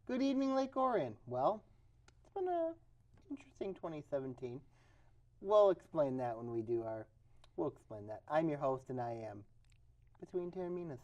Good evening, Lake Orion. Well, it's been an interesting 2017. We'll explain that when we do our. We'll explain that. I'm your host, and I am Between Taorminas.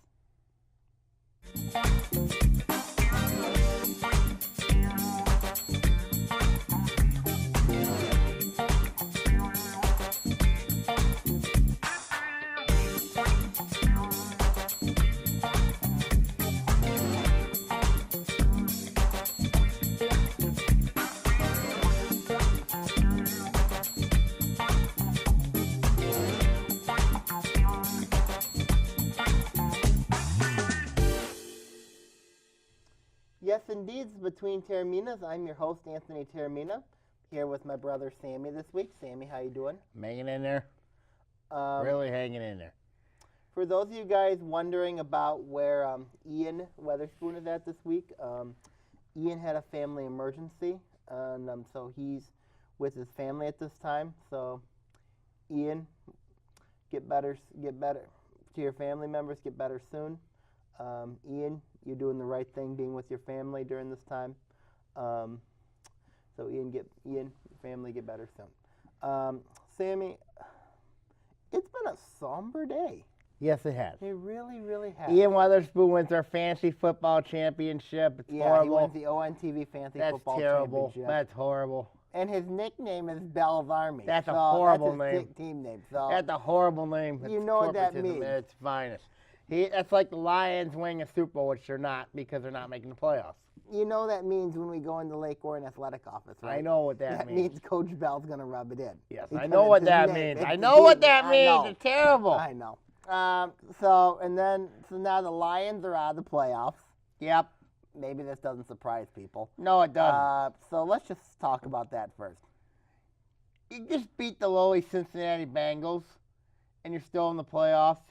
Yes, indeed, it's Between Taorminas. I'm your host, Anthony Taormina, here with my brother Sammy this week. Sammy, how you doing? Hanging in there. Really hanging in there. For those of you guys wondering about where Ian Weatherspoon is at this week, Ian had a family emergency, and so he's with his family at this time. So, Ian, get better to your family members. Get better soon. Ian, you're doing the right thing, being with your family during this time. So, your family, get better soon. Sammy, it's been a somber day. Yes, it has. It really, really has. Ian Weatherspoon wins our fantasy football championship. It's horrible. He wins the ONTV fantasy football terrible. championship. That's horrible. And his nickname is Bell's Army. That's a horrible that's his name. Team name. So That's a horrible name. You know what that corporatism means. at its finest. That's like the Lions winning a Super Bowl, which they're not because they're not making the playoffs. you know that means when we go in the Lake Orion Athletic office, right? I know what that That means. means Coach Bell's going to rub it in. Yes, Because I know what it's his that name. means. It's I his know what team. that I means. know. It's terrible. I know. So now the Lions are out of the playoffs. Yep. Maybe this doesn't surprise people. No, it doesn't. So let's just talk about that first. You just beat the lowly Cincinnati Bengals, and you're still in the playoffs.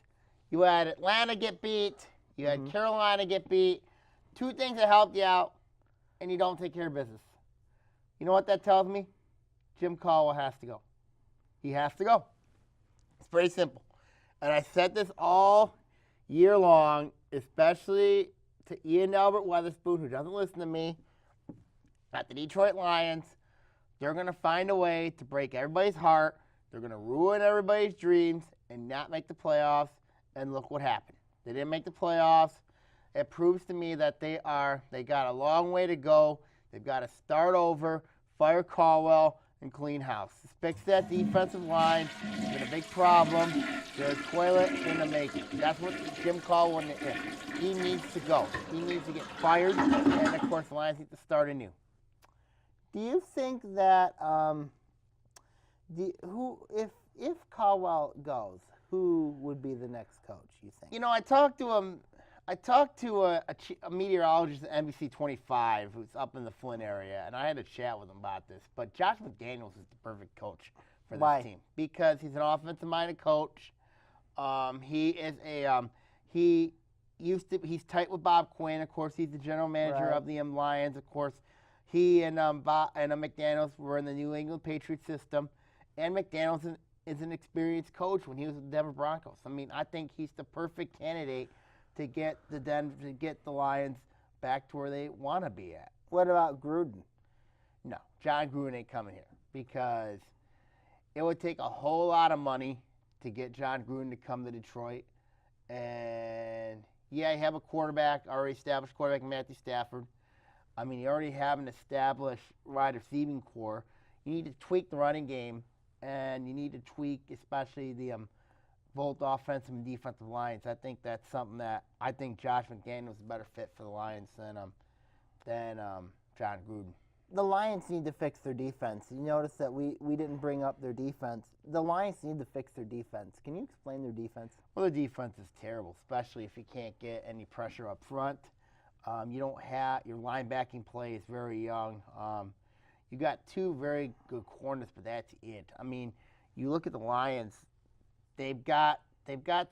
You had Atlanta get beat. You had Carolina get beat. Two things that helped you out, and you don't take care of business. You know what that tells me? Jim Caldwell has to go. He has to go. It's pretty simple. And I said this all year long, especially to Ian Albert Weatherspoon, who doesn't listen to me, at the Detroit Lions. They're going to find a way to break everybody's heart. They're going to ruin everybody's dreams and not make the playoffs. And look what happened. They didn't make the playoffs. It proves to me that they got a long way to go. They've got to start over, fire Caldwell, and clean house. Fix that defensive line. It's been a big problem. They're a toilet in the making. That's what Jim Caldwell is. He needs to go. He needs to get fired. And, of course, the Lions need to start anew. Do you think that if Caldwell goes, who would be the next coach? You think? You know, I talked to him. I talked to a meteorologist at NBC 25 who's up in the Flint area, and I had a chat with him about this. But Josh McDaniels is the perfect coach for this team because he's an offensive-minded coach. He's tight with Bob Quinn. Of course, he's the general manager of the Lions. Of course, he and McDaniels were in the New England Patriots system, and McDaniels is an experienced coach when he was with the Denver Broncos. I mean, I think he's the perfect candidate to get the Lions back to where they want to be at. What about Gruden? No, John Gruden ain't coming here because it would take a whole lot of money to get John Gruden to come to Detroit. And, yeah, you have a already established quarterback, Matthew Stafford. I mean, you already have an established wide receiving core. You need to tweak the running game, and you need to tweak especially the both offensive and defensive lines. I think that's something that I think Josh McDaniels is a better fit for the Lions than John Gruden. The Lions need to fix their defense. You notice that we didn't bring up their defense. The Lions need to fix their defense. Can you explain their defense? Well, their defense is terrible, especially if you can't get any pressure up front. You don't have your linebacking play is very young. You got two very good corners, but that's it. I mean, you look at the Lions. They've got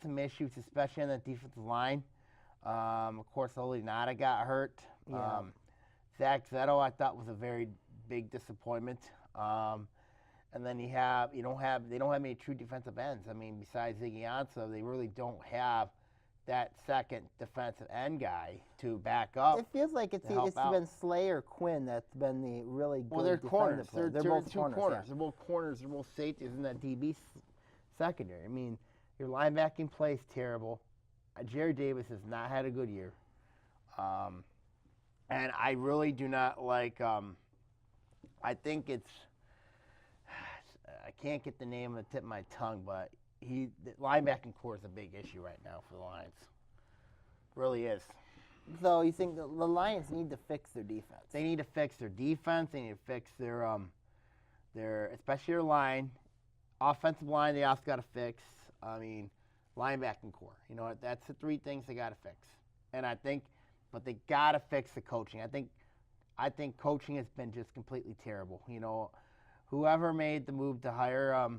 some issues, especially on the defensive line. Of course, Oli Nada got hurt. Yeah. Zach Zetto, I thought, was a very big disappointment. And then they don't have any true defensive ends. I mean, besides Ziggy Ansah, they really don't have that second defensive end guy to back up. It feels like it's been Slay or Quinn that's been the really good they're corners. They're both two corners. Yeah. They're both corners. They're both safeties in that DB secondary. I mean, your linebacking play is terrible. Jerry Davis has not had a good year. And I really do not like I think it's I can't get the name on the tip of my tongue, but the linebacking core is a big issue right now for the Lions. Really is. So you think the Lions need to fix their defense? They need to fix their defense. They need to fix their especially their line, offensive line. They also got to fix. I mean, linebacking core. You know, that's the three things they got to fix. And I think, but they got to fix the coaching. I think coaching has been just completely terrible. You know, whoever made the move to hire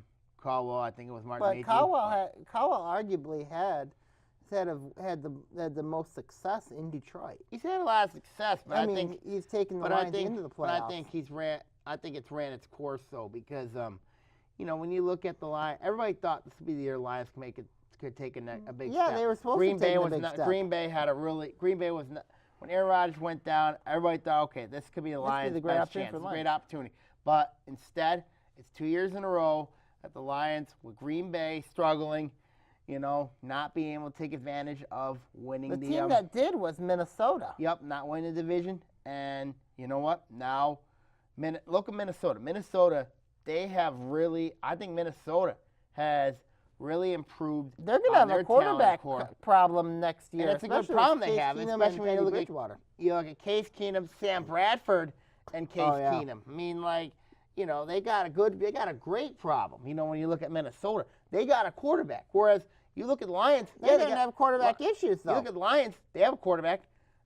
Caldwell, I think it was Martin. But Caldwell arguably had the most success in Detroit. He's had a lot of success, but I think he's taken the Lions into the playoffs. But I think it's ran its course though, because you know, when you look at the line, everybody thought this would be the year Lions could take a big step. Yeah, they were supposed to take a big step. Green Bay was not. When Aaron Rodgers went down, everybody thought, okay, this could be the Lions' best chance. It's a great opportunity. But instead, it's 2 years in a row that the Lions, with Green Bay struggling, you know, not being able to take advantage of winning the team that did was Minnesota. Yep, not winning the division. And you know what? Now, look at Minnesota. Minnesota, they have really, I think Minnesota has really improved. They're going to have a quarterback problem next year. And it's a good problem they have, especially when you look at Case Keenum, Sam Bradford, and Case Keenum. I mean, like, you know, they got a great problem. You know, when you look at Minnesota, they got a quarterback. Whereas you look at the Lions, they don't have quarterback issues though. You look at the Lions, they have a quarterback.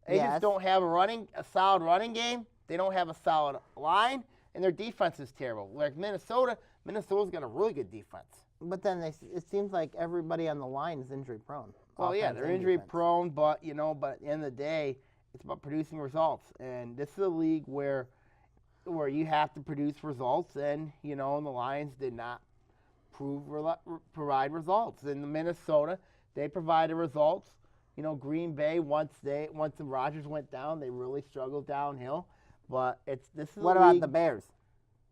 They just don't have a solid running game. They don't have a solid line, and their defense is terrible. Like Minnesota's got a really good defense. But then it seems like everybody on the line is injury prone. Well, yeah, they're injury prone, but at the end of the day, it's about producing results. And this is a league where you have to produce results, and the Lions did not provide results. In the Minnesota, they provided results. Green Bay, once the Rodgers went down, they really struggled downhill. But what about the Bears?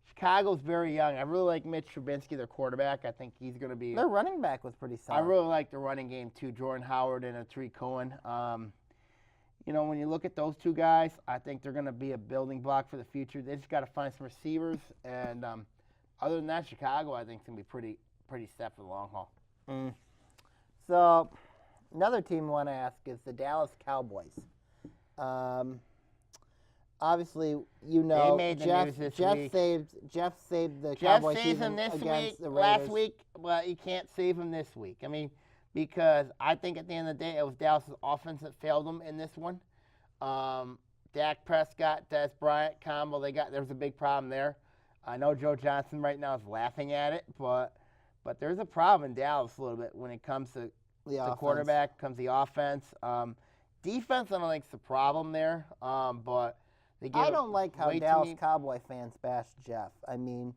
Chicago's very young. I really like Mitch Trubisky, their quarterback. I think he's going to be. Their running back was pretty solid. I really like the running game too. Jordan Howard and Tariq Cohen. When you look at those two guys, I think they're going to be a building block for the future. They just got to find some receivers, and other than that, Chicago I think is going to be pretty set for the long haul. So, another team I want to ask is the Dallas Cowboys. Obviously, Jeff saved the Cowboys season this against week, the Raiders. last week, but you can't save him this week. I mean, because I think at the end of the day, it was Dallas' offense that failed them in this one. Dak Prescott, Des Bryant combo, there was a big problem there. I know Joe Johnson right now is laughing at it, but there's a problem in Dallas a little bit when it comes to the quarterback, comes the offense. Defense, I don't think is the problem there, but I don't like how Dallas Cowboy fans bash Jeff. I mean,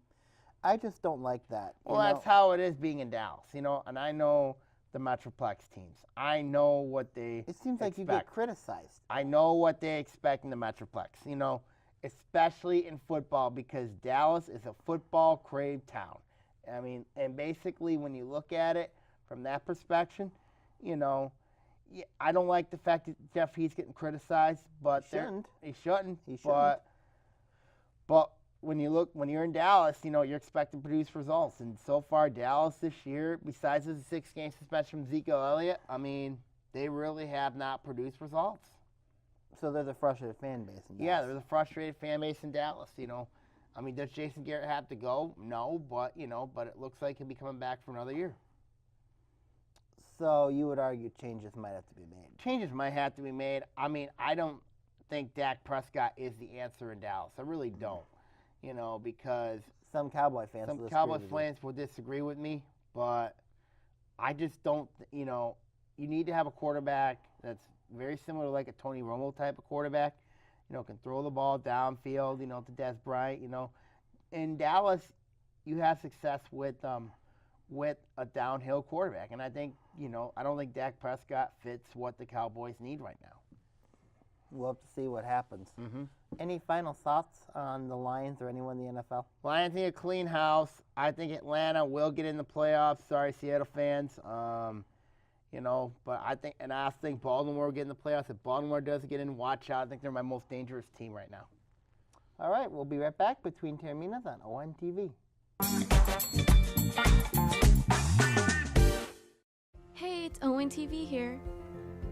I just don't like that. Well, that's how it is being in Dallas, and I know the Metroplex teams. I know what they It seems like you get criticized. I know what they expect in the Metroplex, especially in football, because Dallas is a football-craved town. I mean, and basically when you look at it from that perspective, I don't like the fact that Jeff He's getting criticized, but he shouldn't. But when you're in Dallas, you're expected to produce results. And so far, Dallas this year, besides the 6-game suspension from Ezekiel Elliott, I mean, they really have not produced results. So there's a frustrated fan base in Dallas. Yeah, there's a frustrated fan base in Dallas. I mean, does Jason Garrett have to go? No, but it looks like he'll be coming back for another year. So you would argue changes might have to be made. Changes might have to be made. I mean, I don't think Dak Prescott is the answer in Dallas. I really don't. Because some Cowboy fans will disagree with me, but I just don't. You need to have a quarterback that's very similar to like a Tony Romo type of quarterback. Can throw the ball downfield. To Des Bryant. In Dallas, you have success with a downhill quarterback, and I think I don't think Dak Prescott fits what the Cowboys need right now. We'll have to see what happens. Mm-hmm. Any final thoughts on the Lions or anyone in the NFL? Lions need a clean house. I think Atlanta will get in the playoffs. Sorry, Seattle fans. But I think Baltimore will get in the playoffs. If Baltimore doesn't get in, watch out. I think they're my most dangerous team right now. All right, we'll be right back between Taorminas on ONTV. Hey, it's ONTV here.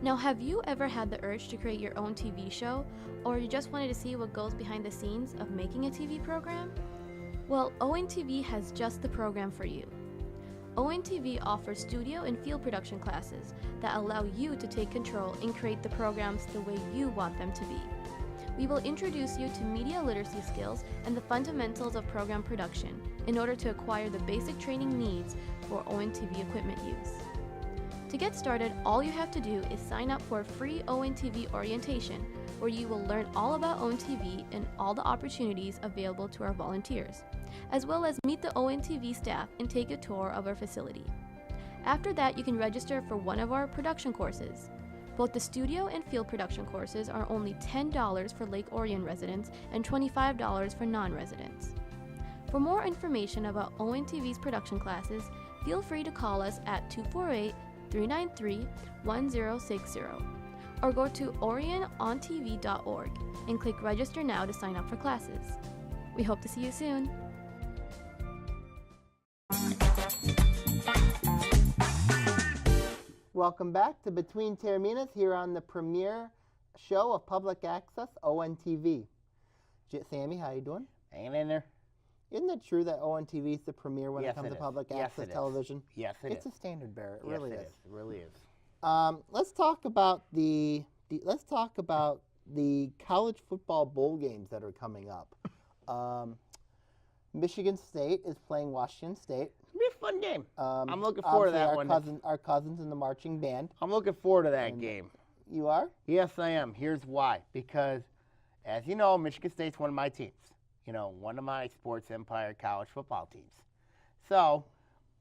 Now, have you ever had the urge to create your own TV show, or you just wanted to see what goes behind the scenes of making a TV program? Well, ONTV has just the program for you. ONTV offers studio and field production classes that allow you to take control and create the programs the way you want them to be. We will introduce you to media literacy skills and the fundamentals of program production in order to acquire the basic training needs for ONTV equipment use. To get started, all you have to do is sign up for a free ONTV orientation where you will learn all about ONTV and all the opportunities available to our volunteers, as well as meet the ONTV staff and take a tour of our facility. After that, you can register for one of our production courses. Both the studio and field production courses are only $10 for Lake Orion residents and $25 for non-residents. For more information about ONTV's production classes, feel free to call us at 248-393-1060 or go to orionontv.org and click Register Now to sign up for classes. We hope to see you soon. Welcome back to Between Taorminas here on the premier show of public access, ONTV. Sammy, how you doing? Hanging in there. Isn't it true that ONTV is the premier when Yes, it comes it to is. public Yes, access it is. television? Yes, It's a standard bearer. It Yes, really it is. It really is. Let's talk about the college football bowl games that are coming up. Michigan State is playing Washington State. It'll be a fun game. I'm looking forward to that obviously one. Our cousins in the marching band. I'm looking forward to that game. You are? Yes, I am. Here's why. Because, as you know, Michigan State's one of my teams. One of my sports empire college football teams. So,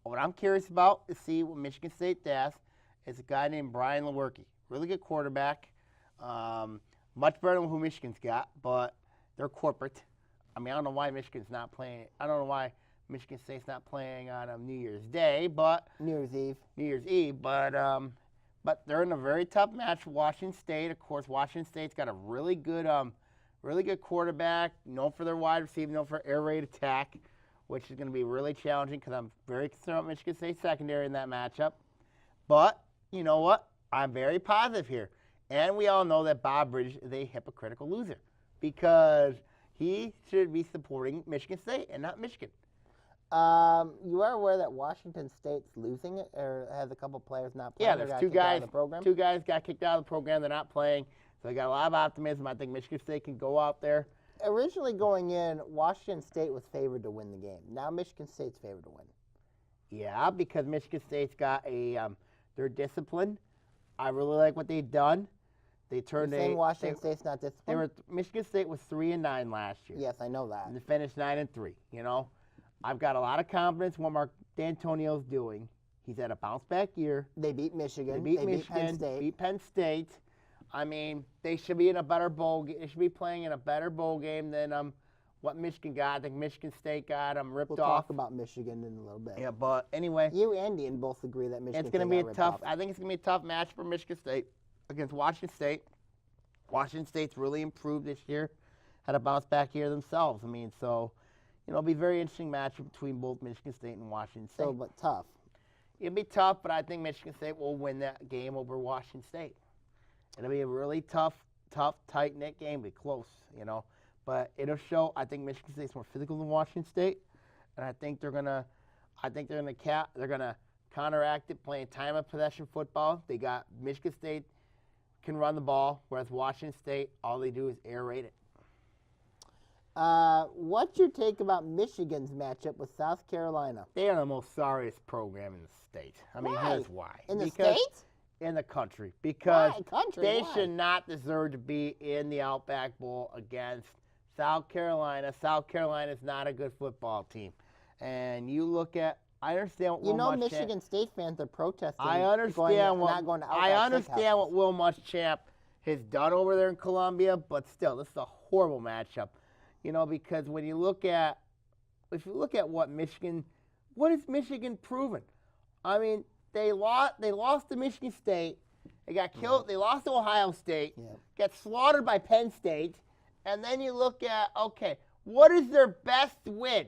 what I'm curious about is see what Michigan State does is a guy named Brian Lewerke. Really good quarterback. Much better than who Michigan's got, but they're corporate. I don't know why Michigan's not playing. I don't know why Michigan State's not playing on New Year's Day, but New Year's Eve, but they're in a very tough match with Washington State. Of course, Washington State's got a really good quarterback, known for their wide receiver, known for air raid attack, which is going to be really challenging because I'm very concerned about Michigan State secondary in that matchup. But you know what? I'm very positive here. And we all know that Bob Bridges is a hypocritical loser because he should be supporting Michigan State and not Michigan. You are aware that Washington State's losing it, or has a couple players not playing? Yeah, there's two guys. The program? Two guys got kicked out of the program. They're not playing. So I got a lot of optimism. I think Michigan State can go out there. Originally going in, Washington State was favored to win the game. Now Michigan State's favored to win. Yeah, because Michigan State's got they're disciplined. I really like what they've done. They turned Washington State's not disciplined? Michigan State was 3-9 last year. Yes, I know that. And they finished 9-3. I've got a lot of confidence in what Mark D'Antonio's doing. He's had a bounce back year. They beat Michigan. They beat Michigan. Beat Penn State. They should be in a better bowl. They should be playing in a better bowl game than what Michigan got. I think Michigan State got ripped off. We'll talk about Michigan in a little bit. Yeah, but anyway, you and Ian both agree that Michigan. It's going to be a tough. I think it's going to be a tough match for Michigan State against Washington State. Washington State's really improved this year. Had a bounce back year themselves. It'll be a very interesting match between both Michigan State and Washington State. But tough. It'll be tough, but I think Michigan State will win that game over Washington State. It'll be a really tough, tight-knit game. It'll be close, But it'll show. I think Michigan State's more physical than Washington State, and I think they're gonna counteract it playing time of possession football. They got Michigan State can run the ball, whereas Washington State all they do is air raid it. What's your take about Michigan's matchup with South Carolina? They are the most sorriest program in the state. Here's why. In the state? In the country. Because they Why? should not deserve to be in the Outback Bowl against South Carolina. South Carolina is not a good football team. And you look at, I understand what You Will know, Muschamp. Michigan State fans are protesting. I understand not going to I Outback understand what Steakhouses. Will Muschamp has done over there in Columbia, but still, this is a horrible matchup. Because when you look at what has Michigan proven? I mean, they lost to Michigan State. They got killed. They lost to Ohio State. Got slaughtered by Penn State. And then you look at, okay, what is their best win?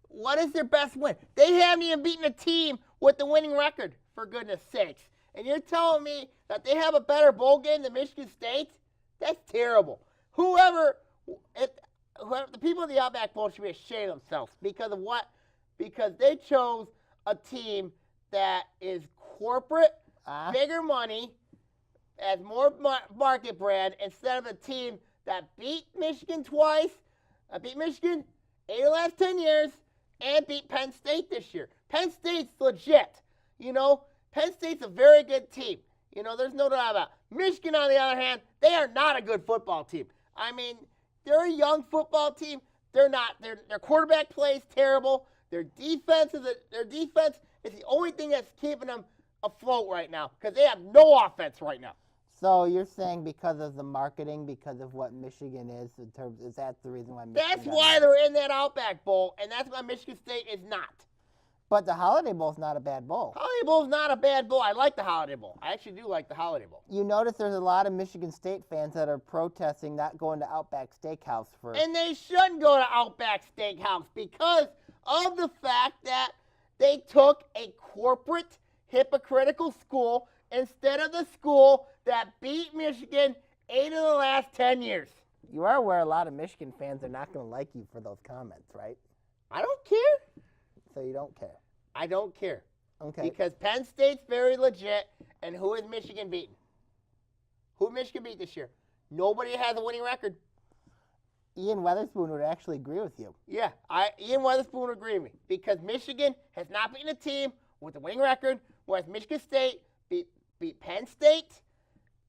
What is their best win? They haven't even beaten a team with the winning record, for goodness sakes. And you're telling me that they have a better bowl game than Michigan State? That's terrible. Whoever the people in the Outback Bowl should be ashamed of themselves because of what? Because they chose a team that is corporate, bigger money, has more market brand instead of a team that beat Michigan twice, beat Michigan 8 of the last 10 years, and beat Penn State this year. Penn State's legit. Penn State's a very good team. There's no doubt about it. Michigan, on the other hand, they are not a good football team. I mean, they're a young football team. They're not. Their quarterback plays terrible. Their defense is the only thing that's keeping them afloat right now because they have no offense right now. So you're saying because of the marketing, because of what Michigan is in terms, is that the reason why? That's why they're in that Outback Bowl, and that's why Michigan State is not. But the Holiday Bowl's not a bad bowl. Holiday Bowl's not a bad bowl. I like the Holiday Bowl. I actually do like the Holiday Bowl. You notice there's a lot of Michigan State fans that are protesting not going to Outback Steakhouse for. And they shouldn't go to Outback Steakhouse because of the fact that they took a corporate, hypocritical school instead of the school that beat Michigan 8 of the last 10 years. You are aware a lot of Michigan fans are not going to like you for those comments, right? I don't care. So you don't care. I don't care. Okay. Because Penn State's very legit, and who is Michigan beating? Who Michigan beat this year? Nobody has a winning record. Ian Weatherspoon would actually agree with you. Yeah, Ian Weatherspoon would agree with me because Michigan has not beaten a team with a winning record, whereas Michigan State beat Penn State,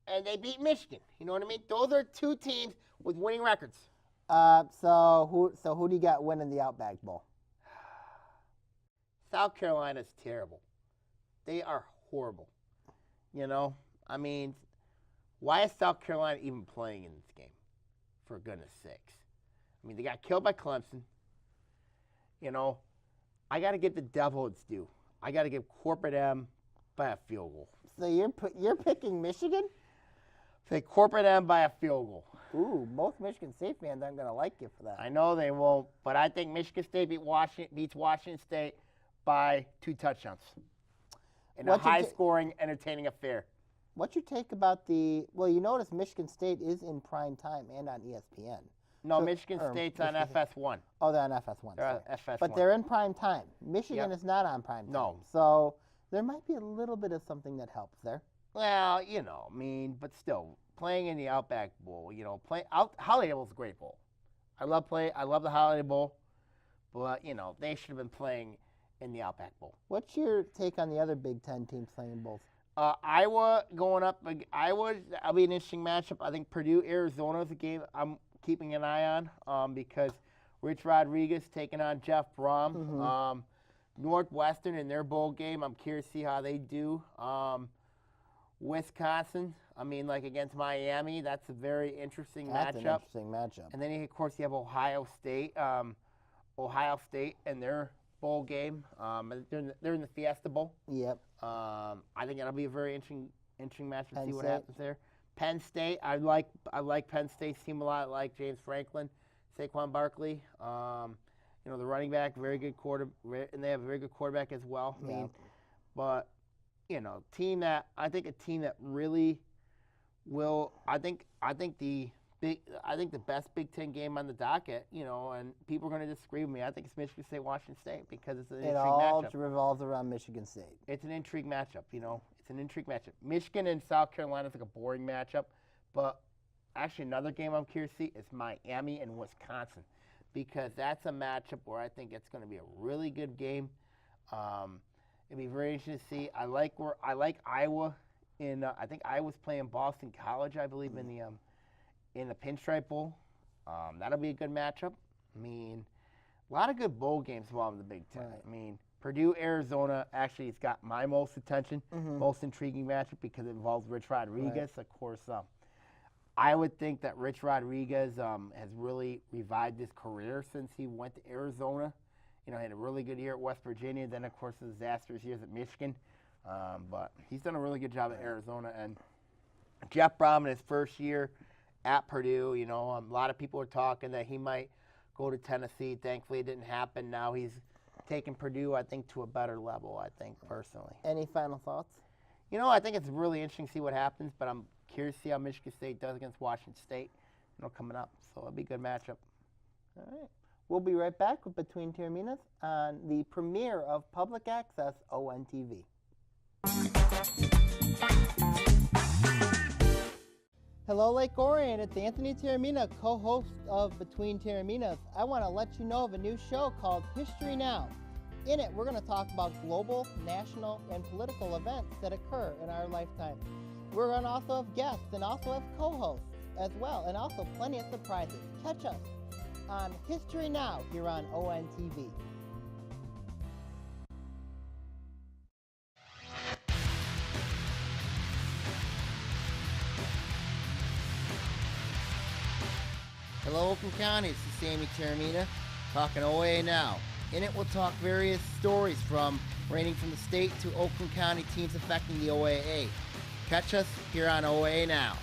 and they beat Michigan. You know what I mean? Those are two teams with winning records. So who do you got winning the Outback Bowl? South Carolina's terrible. They are horrible. I mean, why is South Carolina even playing in this game? For goodness sakes. I mean, they got killed by Clemson. I got to give the devil its due. I got to give Corporate M by a field goal. So you're picking Michigan? Say Corporate M by a field goal. Ooh, most Michigan State fans aren't going to like you for that. I know they won't, but I think Michigan State beats Washington State by 2 touchdowns in a high-scoring, entertaining affair. What's your take about you notice Michigan State is in prime time and on ESPN. No, Michigan State's on FS1. Oh, they're on FS1. They're on FS1. But they're in prime time. Michigan is not on prime time. No. So there might be a little bit of something that helps there. Well, but still, playing in the Outback Bowl, Holiday Bowl's a great bowl. I love the Holiday Bowl, but, they should have been playing in the Outback Bowl. What's your take on the other Big Ten teams playing in bowls? Iowa going up. That'll be an interesting matchup. I think Purdue, Arizona is a game I'm keeping an eye on because Rich Rodriguez taking on Jeff Brom. Mm-hmm. Northwestern in their bowl game, I'm curious to see how they do. Wisconsin, against Miami, that's a very interesting matchup. That's an interesting matchup. And then, of course, you have Ohio State. And their bowl game. They're in the Fiesta Bowl. Yep. I think that'll be a very interesting matchup to see what happens there. Penn State, I like Penn State's team a lot. I like James Franklin, Saquon Barkley. The running back, very good and they have a very good quarterback as well. But team that really will. I think the best Big Ten game on the docket, and people are going to disagree with me. I think it's Michigan State, Washington State because it's an intrigue matchup. It all revolves around Michigan State. It's an intrigue matchup, It's an intrigue matchup. Michigan and South Carolina is like a boring matchup, but actually another game I'm curious to see is Miami and Wisconsin because that's a matchup where I think it's going to be a really good game. It'd be very interesting to see. I like Iowa I think Iowa's playing Boston College, I believe, in the Pinstripe Bowl. That'll be a good matchup. A lot of good bowl games involved in the Big Ten. Right. Purdue, Arizona, actually, it's got my most attention, most intriguing matchup because it involves Rich Rodriguez. Of course, I would think that Rich Rodriguez has really revived his career since he went to Arizona. He had a really good year at West Virginia. Then, of course, the disastrous years at Michigan. But he's done a really good job at Arizona. And Jeff Brom in his first year at Purdue, a lot of people are talking that he might go to Tennessee. Thankfully, it didn't happen. Now he's taking Purdue, I think, to a better level, I think, personally. Any final thoughts? I think it's really interesting to see what happens, but I'm curious to see how Michigan State does against Washington State, coming up. So it'll be a good matchup. All right. We'll be right back with Between Taorminas on the premiere of Public Access ONTV. Hello, Lake Orion. It's Anthony Taormina, co-host of Between Taorminas. I want to let you know of a new show called History Now. In it, we're going to talk about global, national, and political events that occur in our lifetime. We're going to also have guests and also have co-hosts as well, and also plenty of surprises. Catch us on History Now here on ONTV. Hello, Oakland County. This is Sammy Taormina talking OA Now. In it, we'll talk various stories ranging from the state to Oakland County teams affecting the OAA. Catch us here on OA Now.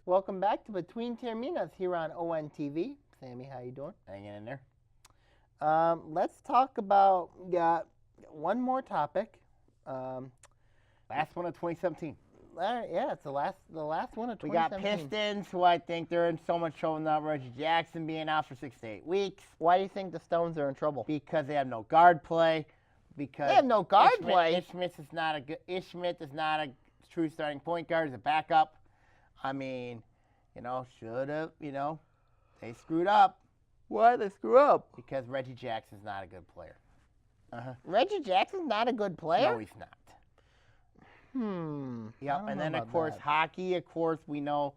Welcome back to Between Taorminas here on ONTV. Sammy, how you doing? Hanging in there. Let's talk about one more topic. Last one of 2017. Yeah, it's the last one of 2017. We got Pistons, who I think they're in so much trouble now. Reggie Jackson being out for 6 to 8 weeks. Why do you think the Stones are in trouble? Because they have no guard play. Because they have no guard play. Ishmit is not a true starting point guard. He's a backup. I mean, should have, they screwed up. Why did they screw up? Because Reggie Jackson's not a good player. Reggie Jackson's not a good player? No, he's not. Yep, and then, of course, that. hockey, of course, we know.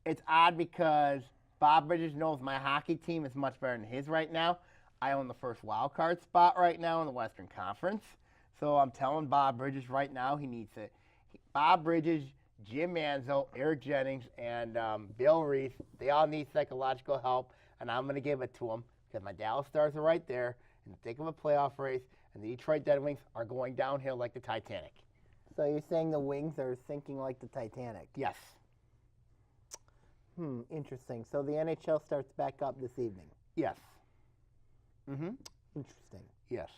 It's odd because Bob Bridges knows my hockey team is much better than his right now. I own the first wild card spot right now in the Western Conference. So I'm telling Bob Bridges right now he needs it. Bob Bridges, Jim Manzo, Eric Jennings, and Bill Reese, they all need psychological help, and I'm going to give it to them because my Dallas Stars are right there in the thick of a playoff race, and the Detroit Red Wings are going downhill like the Titanic. So you're saying the Wings are sinking like the Titanic? Yes. Interesting. So the NHL starts back up this evening? Yes. Interesting. Yes.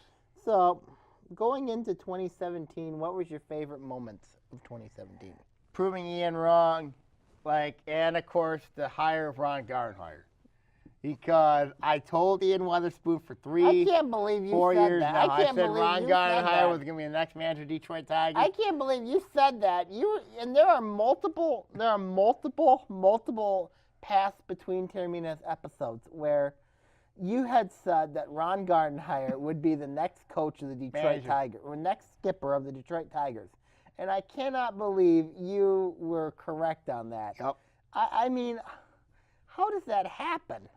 So going into 2017, what was your favorite moments of 2017? Proving Ian wrong, and of course the hire of Ron Gardenhire. Because I told Ian Weatherspoon for 4 years now. I said Ron Gardenhire was going to be the next manager of Detroit Tigers. I can't believe you said that. And there are multiple past Between Taorminas episodes where you had said that Ron Gardenhire would be the next coach of the Detroit Tigers, or next skipper of the Detroit Tigers. And I cannot believe you were correct on that. Yep. I mean, how does that happen?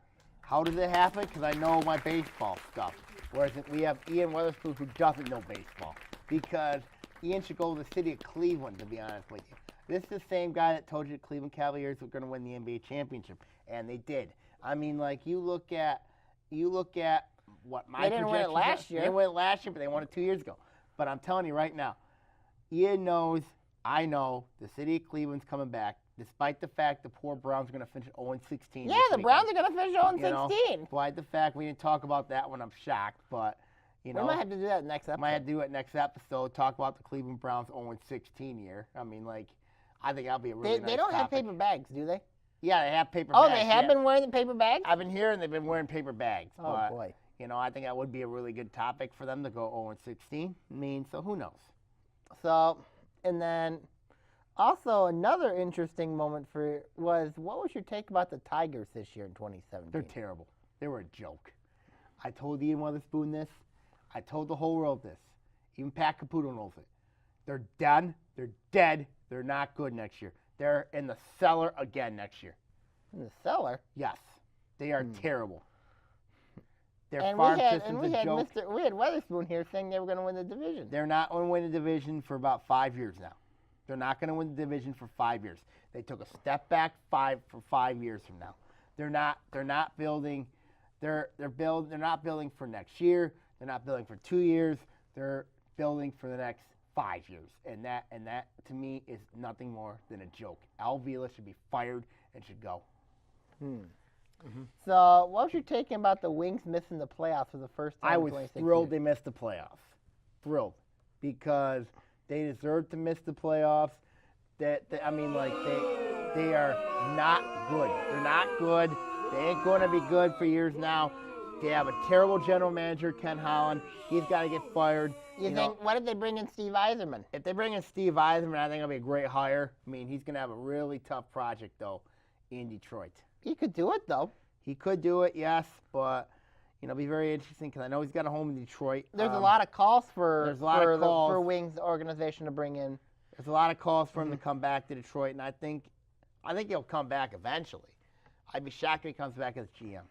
How does it happen? Because I know my baseball stuff. Whereas we have Ian Weatherspoon who doesn't know baseball. Because Ian should go to the city of Cleveland, to be honest with you. This is the same guy that told you the Cleveland Cavaliers were going to win the NBA championship. And they did. I mean, you look at what my They didn't win it last year. They didn't win it last year, but they won it 2 years ago. But I'm telling you right now, Ian knows, I know, the city of Cleveland's coming back. Despite the fact the poor Browns are going to finish 0-16. Yeah, the Browns are going to finish 0-16. Despite the fact we didn't talk about that one, I'm shocked. But, we might have to do that next episode. Might have to do it next episode, talk about the Cleveland Browns 0-16 year. I mean, I think that'll be a really nice They don't topic. have paper bags, do they? Yeah, they have paper bags. Oh, they have been wearing the paper bags? I've been hearing they've been wearing paper bags. Oh, but, boy. I think that would be a really good topic for them to go 0-16. So who knows? So, and then also another interesting moment what was your take about the Tigers this year in 2017? They're terrible. They were a joke. I told Ian Weatherspoon this. I told the whole world this. Even Pat Caputo knows it. They're done. They're dead. They're not good next year. They're in the cellar again next year. In the cellar. Yes, they are terrible. Their And farm we had system's a joke. We had Weatherspoon here saying they were going to win the division. They're not going to win the division for about 5 years now. They're not going to win the division for 5 years. They took a step back for 5 years from now. They're not building. They're not building for next year. They're not building for 2 years. They're building for the next 5 years. And that to me is nothing more than a joke. Al Vila should be fired and should go. So, what was your take about the Wings missing the playoffs for the first time? I in was 26 thrilled years? they missed the playoffs. Thrilled, because they deserve to miss the playoffs. They are not good. They're not good. They ain't going to be good for years now. They have a terrible general manager, Ken Holland. He's got to get fired. You think? What if they bring in Steve Yzerman? If they bring in Steve Yzerman, I think it'll be a great hire. I mean, he's going to have a really tough project, though, in Detroit. He could do it though. He could do it, yes, but it'll be very interesting because I know he's got a home in Detroit. There's a lot of calls for calls. Wings organization to bring in. There's a lot of calls for him to come back to Detroit, and I think he'll come back eventually. I'd be shocked if he comes back as GM.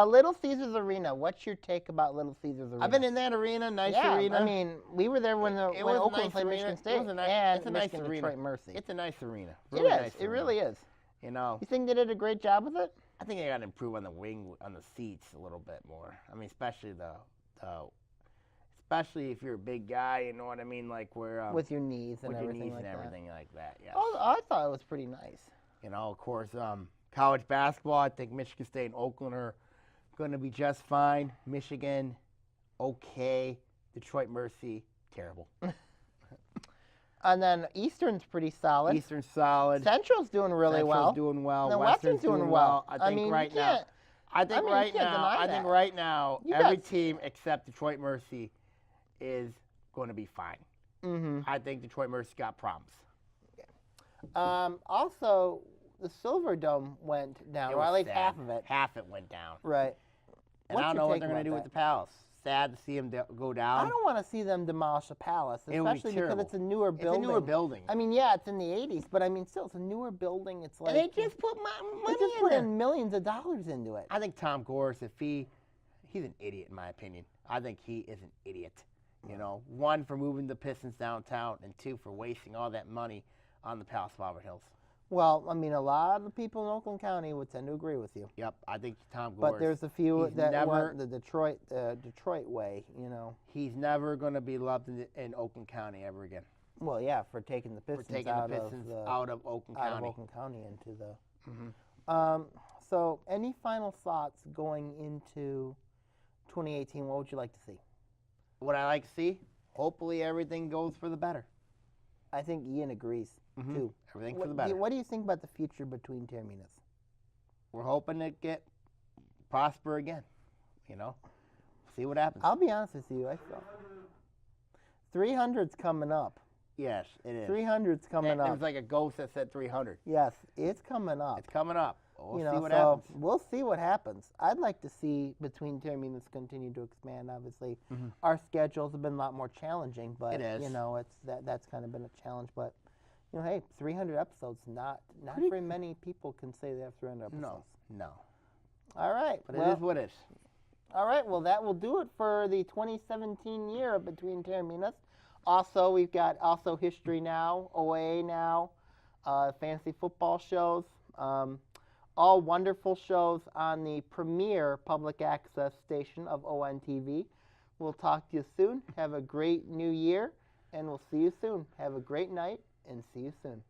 Little Caesars Arena. What's your take about Little Caesars Arena? I've been in that arena, nice arena. I mean, we were there when Oakland nice played arena. Michigan State It's a and nice Michigan arena. Detroit Mercy. It's a nice arena. It Really is. nice It arena. really is. You know, You think they did a great job with it? I think they got to improve on the seats a little bit more. I mean, especially if you're a big guy, you know what I mean, like where With your knees and with your everything knees like and that. everything like that. Yes. Oh, I thought it was pretty nice. You know, of course, college basketball. I think Michigan State and Oakland are going to be just fine. Michigan, okay. Detroit Mercy, terrible. And then Eastern's pretty solid. Eastern solid. Central's doing really Central's well. doing well. And the Western's doing well. I think mean, right you now. can't- I think you right can't now. deny I think that. right now You every got- team except Detroit Mercy is going to be fine. Mm-hmm. I think Detroit Mercy got problems. Also, the Silver Dome went down, It or was at least sad. half of it. Half it went down. Right. And I don't What's your know what take they're going to about do with the that? Palace. Sad to see them go down. I don't want to see them demolish a palace, It would be especially because terrible. it's a newer It's building. a newer building. I mean, yeah, it's in the 80s, but I mean, still, it's a newer building. It's like and they just put they money just in put there. in millions of dollars into it. I think Tom Gores, he's an idiot in my opinion. I think he is an idiot. You know, one for moving the Pistons downtown, and two for wasting all that money on the Palace of Auburn Hills. Well, I mean, a lot of people in Oakland County would tend to agree with you. Yep, I think Tom Gores. But there's a few he's that never- want the Detroit way, you know. He's never going to be loved in Oakland County ever again. Well, yeah, for taking the Pistons, For taking out, the Pistons of out of Oakland out of County. Oakland County into the. Mhm. So, any final thoughts going into 2018? What would you like to see? What I like to see, hopefully everything goes for the better. I think Ian agrees Mhm. too. Everything What for the better. what do you think about the future between Taorminas? We're hoping to prosper again. You know, see what happens. I'll be honest with you. I feel 300's coming up. Yes, it is. 300's coming There up. was like a ghost that said 300. Yes, it's coming up. It's coming up. We'll you see know, what so happens. we'll see what happens. I'd like to see between Taorminas continue to expand. Obviously, Mhm. our schedules have been a lot more challenging, but It is. you know, that's kind of been a challenge. But you know, hey, 300 episodes, not Pretty very many people can say they have 300 episodes. No. All right, But well, it is what it is. all right. Well, that will do it for the 2017 year of Between Taorminas. Also, we've got History Now, OA Now, fantasy football shows. All wonderful shows on the premier public access station of ONTV. We'll talk to you soon. Have a great new year, and we'll see you soon. Have a great night, and see you soon.